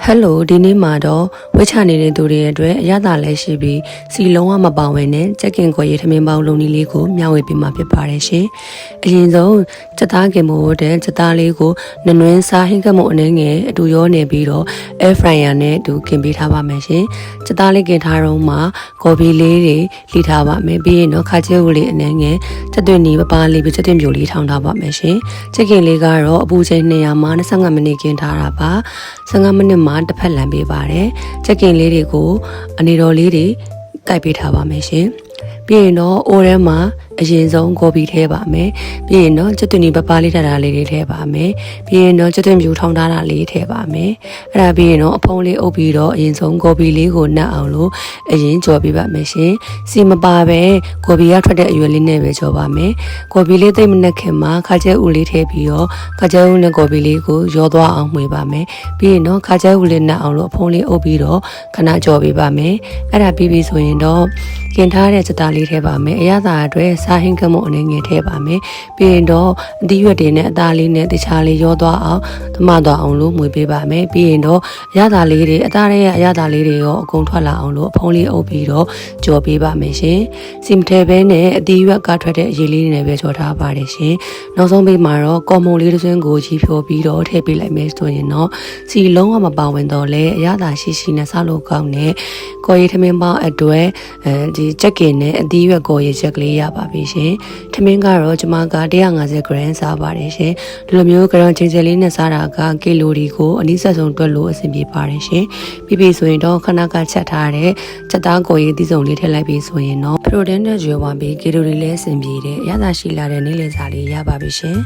Hello ဒီနေ့မှာတော့ဝက်ချနေတဲ့သူတွေအတွက်အရသာလဲရှိပြီးစီလုံးဝမပါဝင်တဲ့ချက်ကင်ခွေရထမင်းပေါင်းလုံးလေးကိုမျှဝေပေးမှာဖြစ်ပါတယ်ရှင်။အရင်ဆုံးချက်သားခင်မို့တဲ့ချက်သားလေးကိုနနွင်းစားဟင်းကမို့အနေငယ်အတူရောနေပြီးတော့ air fryer နဲ့အတူကင်ပေးထားပါမယ်ရှင်။ချက်သားလေးကင်ထားတော့မှကော်ဖီလေးတွေလှီထားပါမယ်ပြီးရင်တော့ခါကျဲဦးလေးအနေငယ်ချက်သွင်းနီးပပလေးပြီးချက်သွင်းပြိုလေးထောင်းထားပါမယ်ရှင်။ချက်ကင်လေးကတော့အပူချိန်200မှာ25မိနစ်ကင်ထားတာပါ15မိနစ်မှာတစ်ဖက်လမ်းပေးပါတယ်ချက်ကင်လေးတွေကိုအနေတော်လေးတွေကိုက်ပေးထားပါမယ်ရှင်ပြီးရင်တော့အိုးထဲမှာအရင်ဆုံးကော်ဖီထည့်ပါမယ်ပြီးရင်တော့ချက်သွင်းနီပပလေးထတာလေးတွေထည့်ပါမယ်ပြီးရင်တော့ချက်သွင်းပြူထောင်းထားတာလေးထည့်ပါမယ်အဲ့ဒါပြီးရင်တော့အဖုံးလေးအုပ်ပြီးတော့အရင်ဆုံးကော်ဖီလေးကိုနှက်အောင်လို့အရင်ကြော်ပေးပါမယ်ရှင်စီမပါပဲကော်ဖီကထွက်တဲ့အရွယ်လေးနဲ့ပဲကြော်ပါမယ်ကော်ဖီလေးသိမ့်မနှက်ခင်မှာခါကျဲဦးလေးထည့်ပြီးတော့ခါကျဲဦးနဲ့ကော်ဖီလေးကိုရောသွားအောင်မှွေပါမယ်ပြီးရင်တော့ခါကျဲဦးလေးနှက်အောင်လို့အဖုံးလေးအုပ်ပြီးတော့ခဏကြော်ပေးပါမယ်အဲ့ဒါပြီးပြီဆိုရင်တော့ကင်ထားတဲ့စတာလေးထည့်ပါမယ်အရသာအတွက်စားဟင်းကမို့အနေငယ်ထည့်ပါမယ်ပြီးရင်တော့အသီးရွက်တွေနဲ့အသားလေးနဲ့တခြားလေးရောသွားအောင်သမသွားအောင်လို့မှွေပေးပါမယ်ပြီးရင်တော့အရသာလေးတွေအသားရဲ့အရသာလေးတွေရောအကုန်ထွက်လာအောင်လို့အဖုံးလေးအုပ်ပြီးတော့ကြော်ပေးပါမယ်ရှင်စီမထဲဘဲနဲ့အသီးရွက်ကထွက်တဲ့အရေးလေးတွေနဲ့ပဲကြော်ထားပါတယ်ရှင်နောက်ဆုံးပေးမှာတော့ကော်မုံလေးတစ်စွန်းကိုကြီးဖြိုပြီးတော့ထည့်ပေးလိုက်မယ်ဆိုရင်တော့စီလုံးဝမပါဝင်တော့လဲအရသာရှိရှိနဲ့စားလို့ကောင်းတဲ့ကော်ရီထမင်းပေါင်းအတွက်ဒီချက်ကင်နဲ့အသီးရွက်ကော်ရီချက်ကလေးရပါပြီရှင်ထမင်းကတော့ကျွန်မက150 gram စားပါတယ်ရှင်ဒီလိုမျိုး gram ချင်းချင်းလေးနဲ့စားတာကကီလိုရီကိုအနည်းဆက်ဆုံးတွက်လို့အဆင်ပြေပါတယ်ရှင်ပြီးပြီဆိုရင်တော့ခဏကချက်ထားတဲ့ချက်သားကော်ရီသီးစုံလေးထည့်လိုက်ပြီဆိုရင်တော့ protein နဲ့ကျွေးသွားပြီးကီလိုရီလည်းအဆင်ပြေတယ်အရသာရှိလာတဲ့နေ့လည်စာလေးရပါပြီရှင်